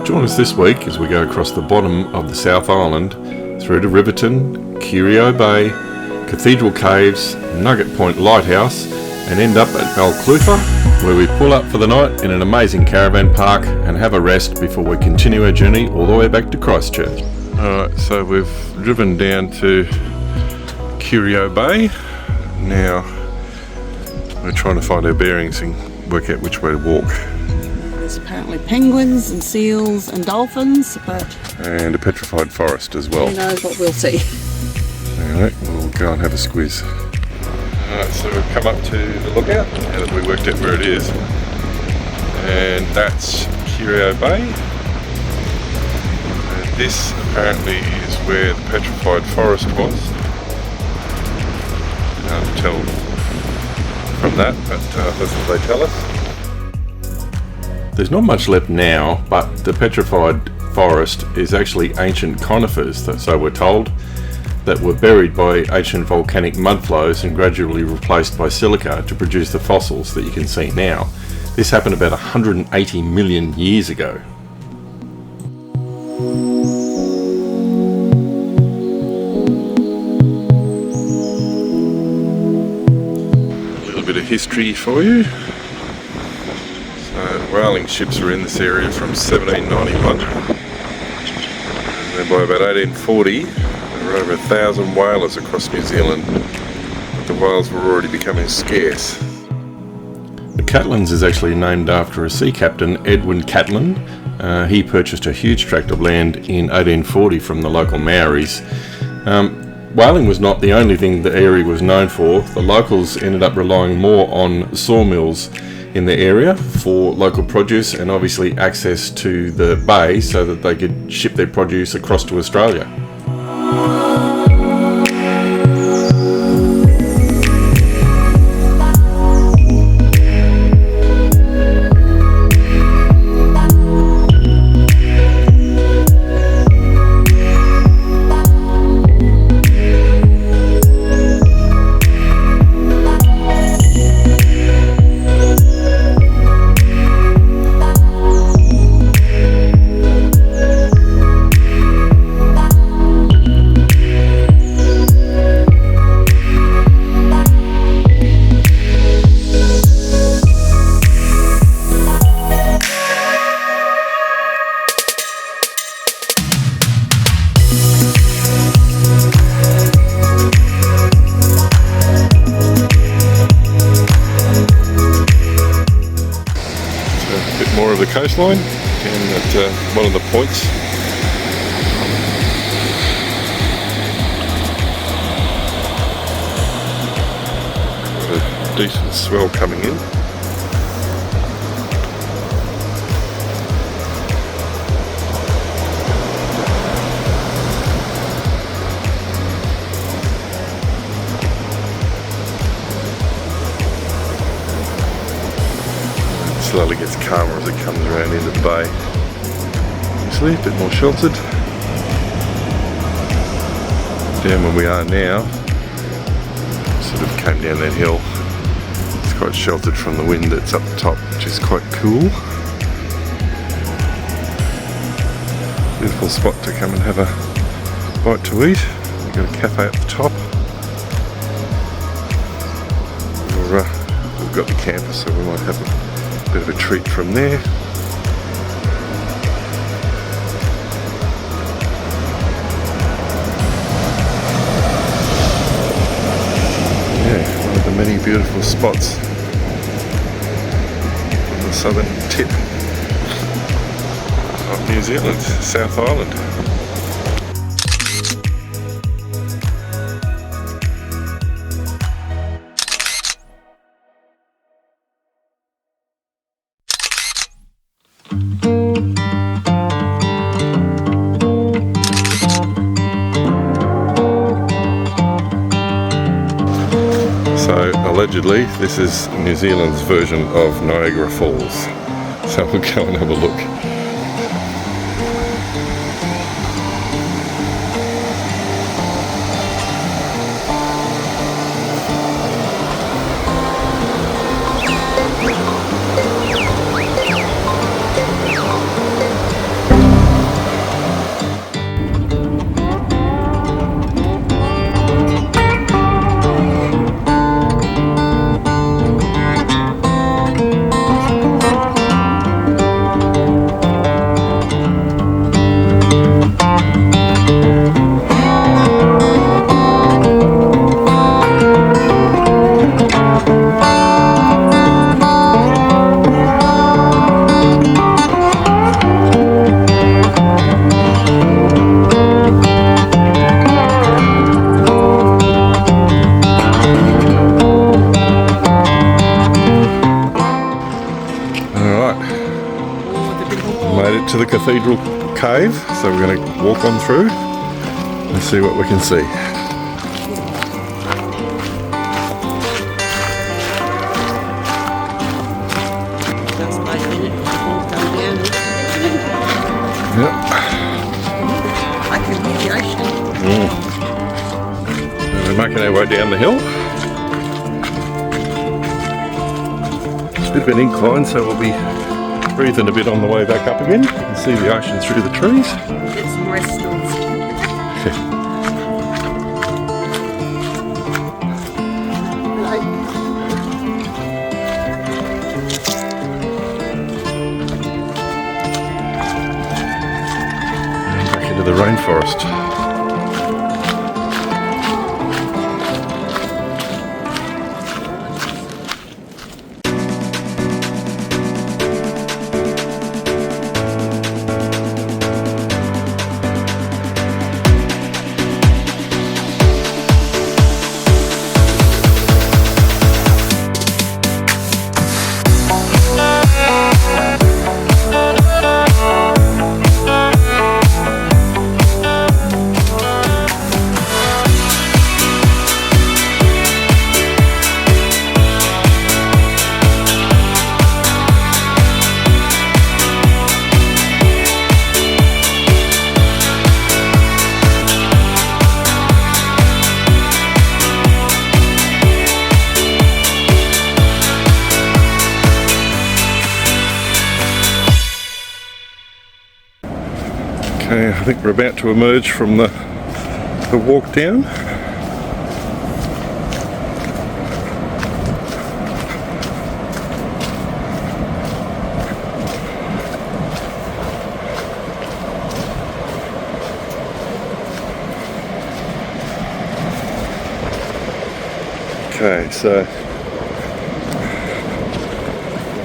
Join us this week as we go across the bottom of the South Island through to Riverton, Curio Bay, Cathedral Caves, Nugget Point Lighthouse, and end up at Balcutha, where we pull up for the night in an amazing caravan park and have a rest before we continue our journey all the way back to Christchurch. Alright, so we've driven down to Curio Bay. Now we're trying to find our bearings and work out which way to walk. There's apparently penguins and seals and dolphins, and a petrified forest as well. Who knows what we'll see. Alright, we'll go and have a squeeze. Alright, so we've come up to the lookout now that we worked out where it is. And that's Curio Bay. And this apparently is where the petrified forest was. Can't tell from that, but that's what they tell us. There's not much left now, but the petrified forest is actually ancient conifers, so we're told, that were buried by ancient volcanic mudflows and gradually replaced by silica to produce the fossils that you can see now. This happened about 180 million years ago. A little bit of history for you. So, whaling ships were in this area from 1791, and then by about 1840 there were over 1,000 whalers across New Zealand, but the whales were already becoming scarce. The Catlins is actually named after a sea captain, Edwin Catlin. He purchased a huge tract of land in 1840 from the local Maoris. Whaling was not the only thing the area was known for. The locals ended up relying more on sawmills in the area for local produce and obviously access to the bay so that they could ship their produce across to Australia. More of the coastline down at one of the points. Got a decent swell coming in. Slowly gets calmer as it comes around into the bay. Obviously, a bit more sheltered. Down where we are now, sort of came down that hill. It's quite sheltered from the wind that's up the top, which is quite cool. Beautiful spot to come and have a bite to eat. We've got a cafe up the top. We've got the campus, so we might have a bit of a treat from there. Yeah, one of the many beautiful spots on the southern tip of New Zealand, South Island. Allegedly, this is New Zealand's version of Niagara Falls, so we'll go and have a look. into the cathedral cave, so we're going to walk on through and see what we can see. Just 5 minutes before we come down. Yep. I can hear the ocean. And we're making our way down the hill. It's a bit of an incline, so we'll be breathing a bit on the way back up again. You can see the ocean through the trees. Get some restaurants. Back into the rainforest. Okay, I think we're about to emerge from the walk down. Okay, so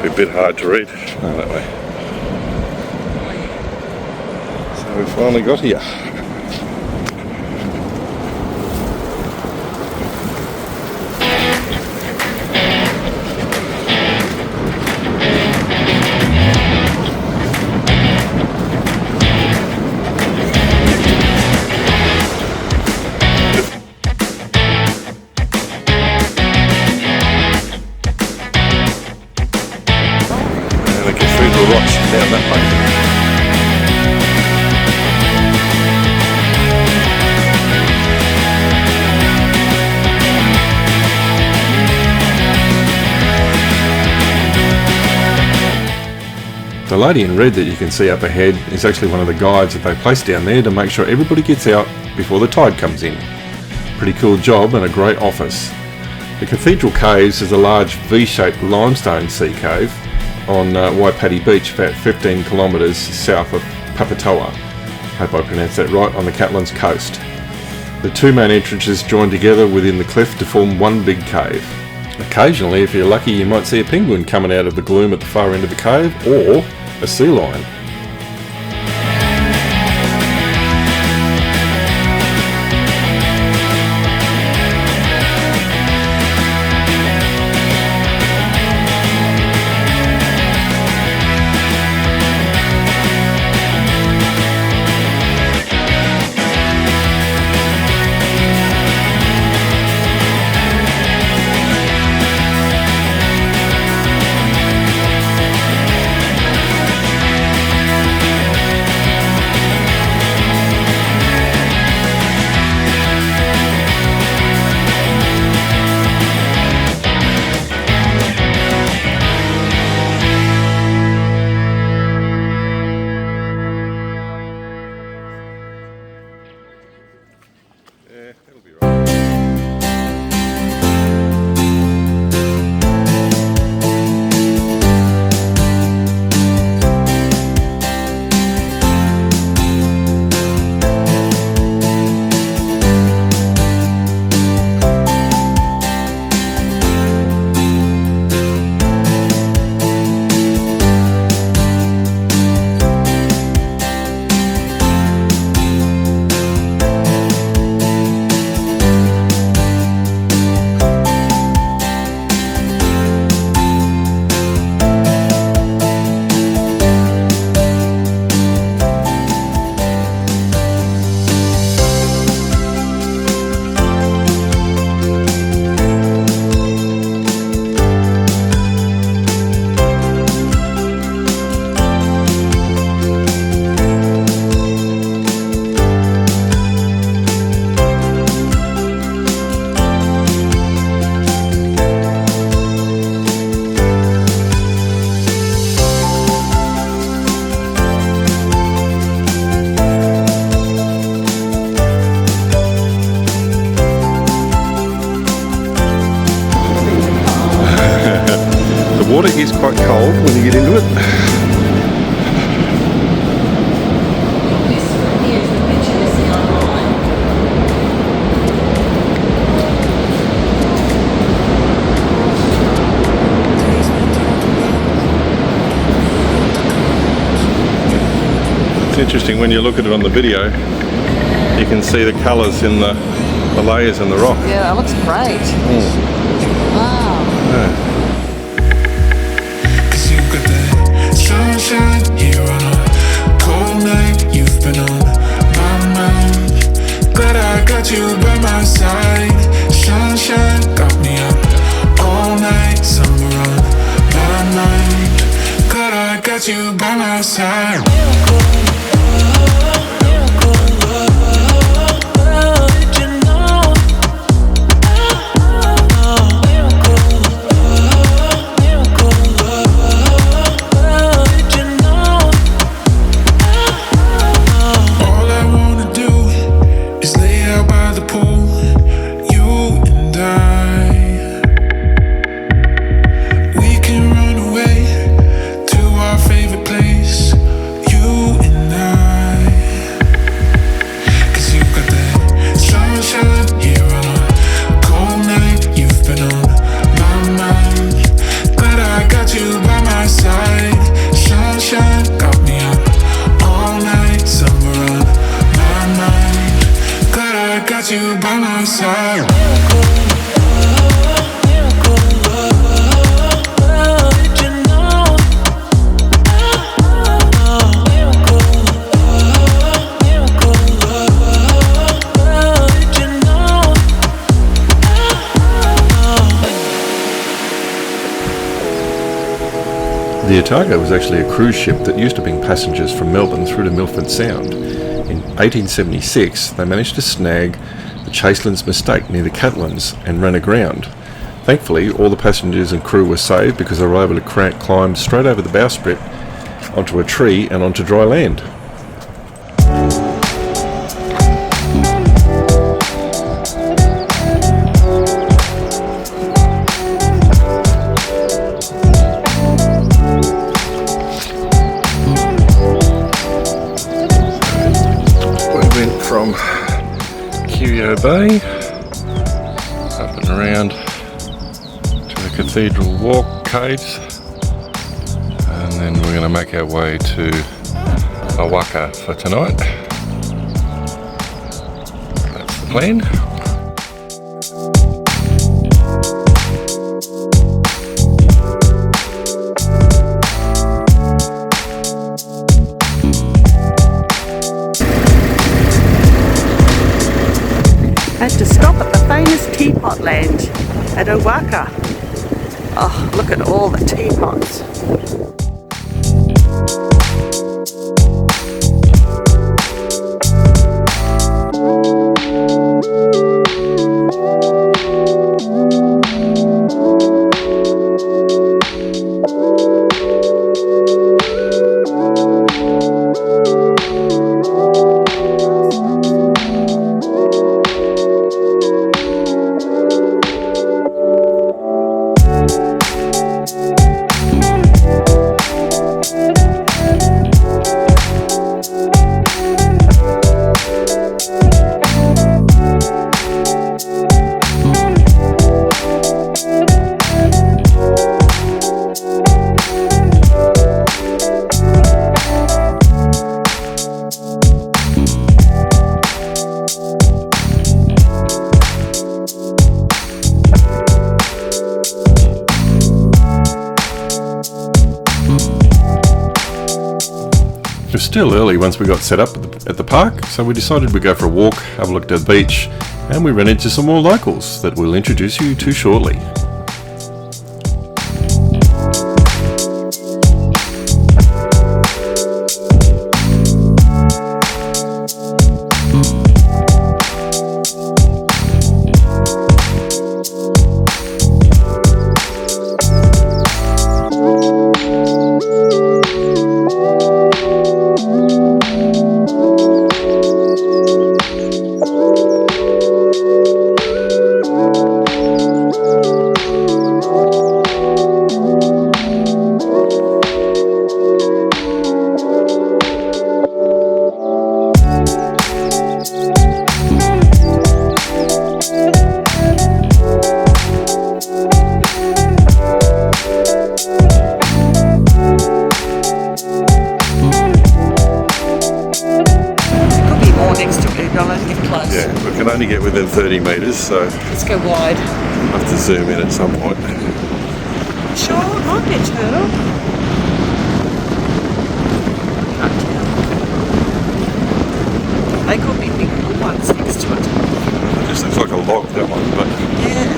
be a bit hard to read. Oh, that way. We finally got here. And the cathedral rocks down that way. The lady in red that you can see up ahead is actually one of the guides that they place down there to make sure everybody gets out before the tide comes in. Pretty cool job and a great office. The Cathedral Caves is a large V-shaped limestone sea cave on Waipati Beach, about 15 kilometres south of Papatoa. Hope I pronounced that right, on the Catlin's coast. The two main entrances join together within the cliff to form one big cave. Occasionally, if you're lucky, you might see a penguin coming out of the gloom at the far end of the cave, or a sea lion. water is quite cold when you get into it. It's interesting when you look at it on the video, you can see the colours in the layers in the rock. Yeah, it looks great. Wow. Yeah. Sunshine here on a cold night. You've been on my mind. Glad I got you by my side. Sunshine got me up all night. Summer on my mind. Glad I got you by my side. The Otago was actually a cruise ship that used to bring passengers from Melbourne through to Milford Sound. In 1876, they managed to snag the Chaselin's mistake near the Catlins and ran aground. Thankfully, all the passengers and crew were saved because they were able to climb straight over the bowsprit onto a tree and onto dry land. From Curio Bay up and around to the Cathedral Walk caves, and then we're going to make our way to Balcutha for tonight. That's the plan. Had to stop at the famous teapot land at Balcutha. Oh, look at all the teapots. It was still early once we got set up at the park, so we decided we'd go for a walk, have a look at the beach, and we ran into some more locals that we'll introduce you to shortly. 30 metres, so Let's go wide. I'll have to zoom in at some point. Sure, it might be a turtle. Can't tell. They could be big blue ones next to it. It just looks like a log, that one, but Yeah.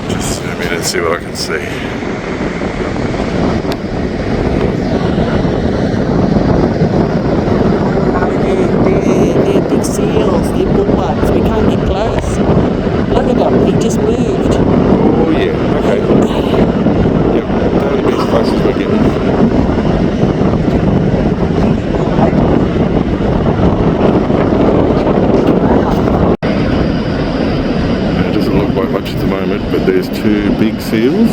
just zoom in and see what I can see. They're big seals, they're blue ones. We can't get close. Look at them, he just moved. Oh yeah, okay. Yep, that'll be as close as we're getting. It doesn't look like much at the moment, but there's two big seals.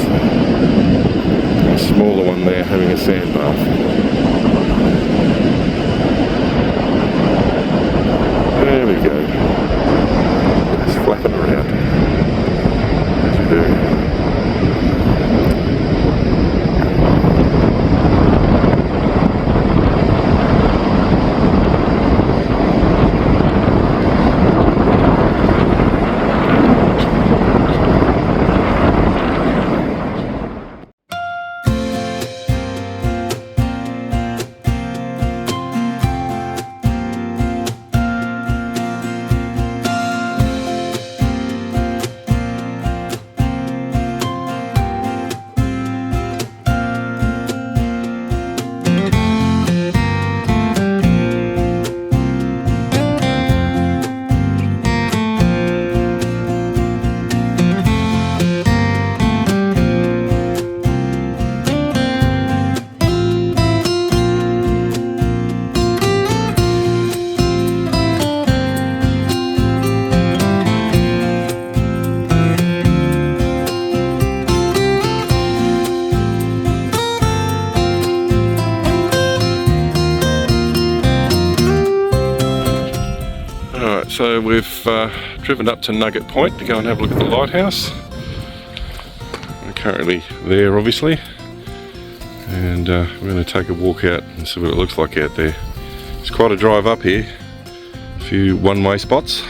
A smaller one there having a sand bath. There we go. Just flapping around. As you do. So we've driven up to Nugget Point to go and have a look at the lighthouse. We're currently there, obviously, and we're going to take a walk out and see what it looks like out there. It's quite a drive up here, a few one-way spots.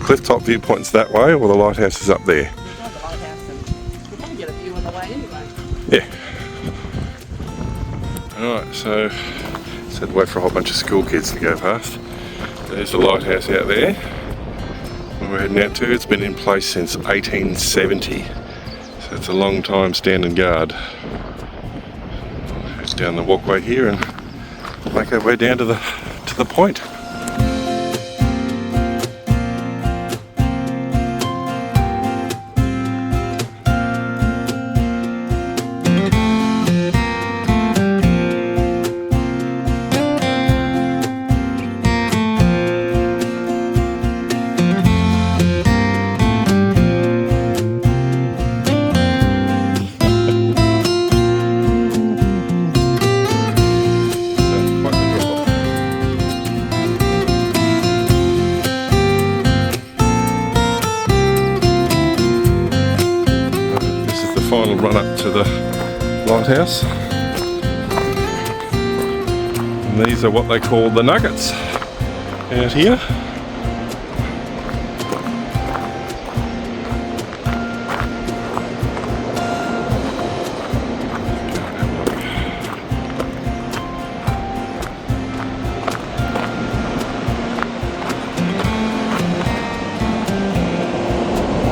Cliff top viewpoint's that way, or the lighthouse is up there? We've got the lighthouse and we'll probably get a view on the way anyway. Yeah. Alright, so just had to wait for a whole bunch of school kids to go past. There's the lighthouse out there. We're heading out to. It's been in place since 1870, so it's a long time standing guard. Head down the walkway here and make our way down to the point. Final run up to the lighthouse, and these are what they call the nuggets out here.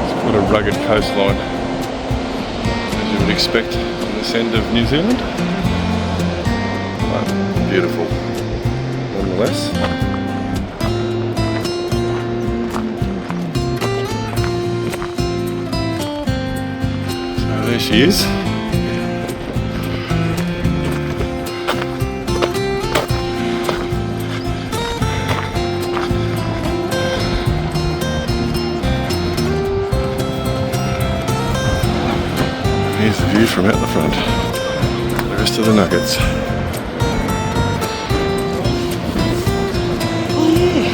It's quite a rugged coastline, expect on this end of New Zealand, but beautiful nonetheless. So there she is. Here's the view from out the front. The rest of the nuggets. Oh yeah.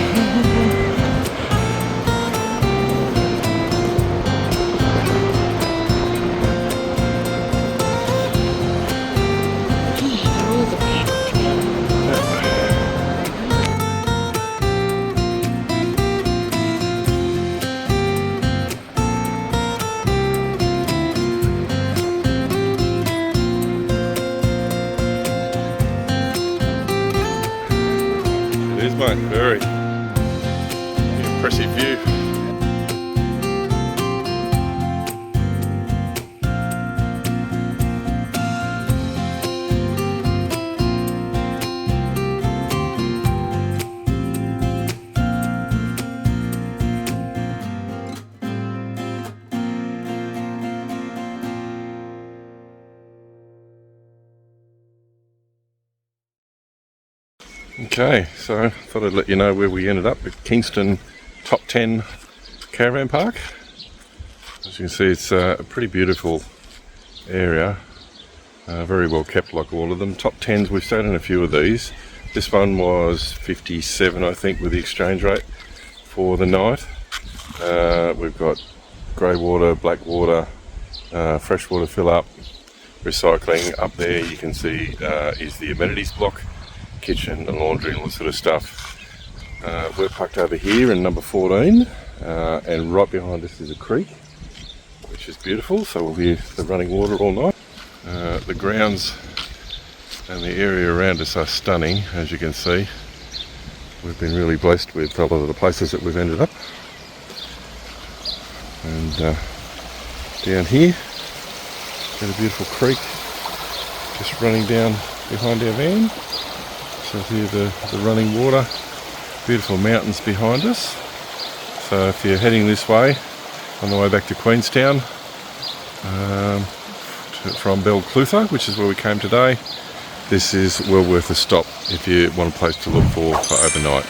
mate. Very impressive view. Okay, so I thought I'd let you know where we ended up at Kingston Top 10 Caravan Park. As you can see, it's a pretty beautiful area, very well kept like all of them. Top 10s, we've stayed in a few of these. This one was 57, I think, with the exchange rate for the night. We've got grey water, black water, freshwater fill up, recycling. Up there you can see is the amenities block, kitchen and laundry and all that sort of stuff. We're parked over here in number 14, and right behind us is a creek, which is beautiful, so we'll hear the running water all night. The grounds and the area around us are stunning, as you can see. We've been really blessed with a lot of the places that we've ended up. And down here, got a beautiful creek just running down behind our van. So here the running water, beautiful mountains behind us. So if you're heading this way, on the way back to Queenstown, from Balcutha, which is where we came today, this is well worth a stop if you want a place to look for overnight.